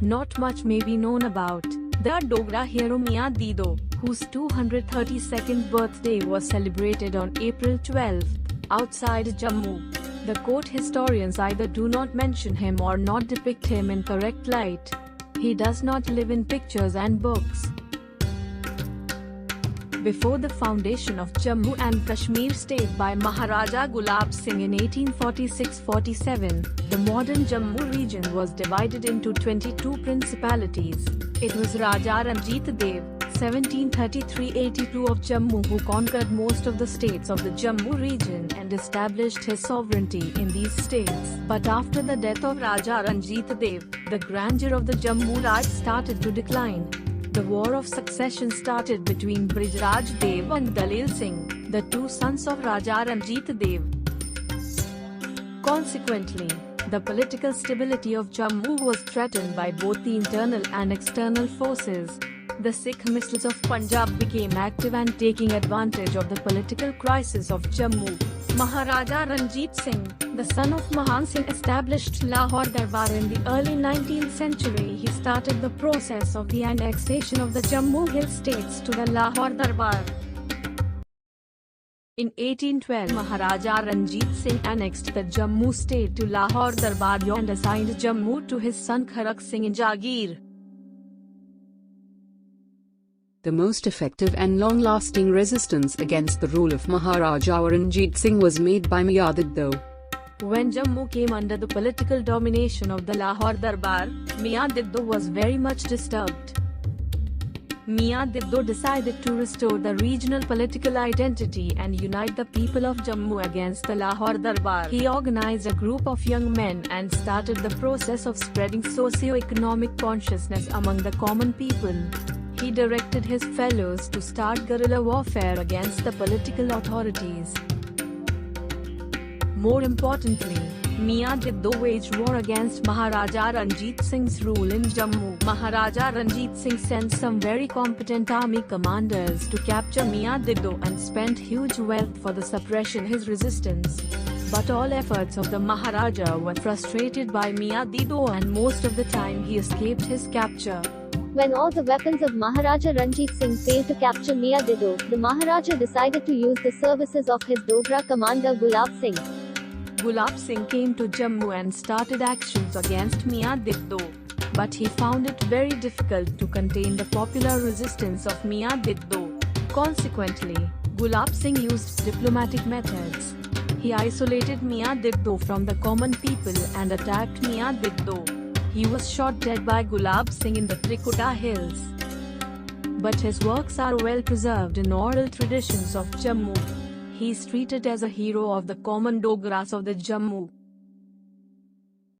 Not much may be known about the Dogra hero Mian Dido, whose 232nd birthday was celebrated on April 12, outside Jammu. The court historians either do not mention him or not depict him in correct light. He does not live in pictures and books. Before the foundation of Jammu and Kashmir state by Maharaja Gulab Singh in 1846-47, the modern Jammu region was divided into 22 principalities. It was Raja Ranjit Dev, 1733–82 of Jammu who conquered most of the states of the Jammu region and established his sovereignty in these states. But after the death of Raja Ranjit Dev, the grandeur of the Jammu Raj started to decline. The war of succession started between Brijraj Dev and Dalil Singh, the two sons of Raja Ranjit Dev. Consequently, the political stability of Jammu was threatened by both the internal and external forces. The Sikh missiles of Punjab became active and taking advantage of the political crisis of Jammu. Maharaja Ranjit Singh, the son of Mahan Singh, established Lahore Darbar in the early 19th century. He started the process of the annexation of the Jammu Hill states to the Lahore Darbar. In 1812, Maharaja Ranjit Singh annexed the Jammu state to Lahore Darbar and assigned Jammu to his son Kharak Singh in Jagir. The most effective and long-lasting resistance against the rule of Maharaja Ranjit Singh was made by Mian Dido. When Jammu came under the political domination of the Lahore Darbar, Mian Dido was very much disturbed. Mian Dido decided to restore the regional political identity and unite the people of Jammu against the Lahore Darbar. He organized a group of young men and started the process of spreading socio-economic consciousness among the common people. He directed his fellows to start guerrilla warfare against the political authorities. More importantly, Mian Dido waged war against Maharaja Ranjit Singh's rule in Jammu. Maharaja Ranjit Singh sent some very competent army commanders to capture Mian Dido and spent huge wealth for the suppression his resistance. But all efforts of the Maharaja were frustrated by Mian Dido and most of the time he escaped his capture. When all the weapons of Maharaja Ranjit Singh failed to capture Mian Dido, the Maharaja decided to use the services of his Dogra commander Gulab Singh. Gulab Singh came to Jammu and started actions against Mian Dido, but he found it very difficult to contain the popular resistance of Mian Dido. Consequently, Gulab Singh used diplomatic methods. He isolated Mian Dido from the common people and attacked Mian Dido. He was shot dead by Gulab Singh in the Trikuta Hills. But his works are well preserved in oral traditions of Jammu. He is treated as a hero of the common Dogras of the Jammu.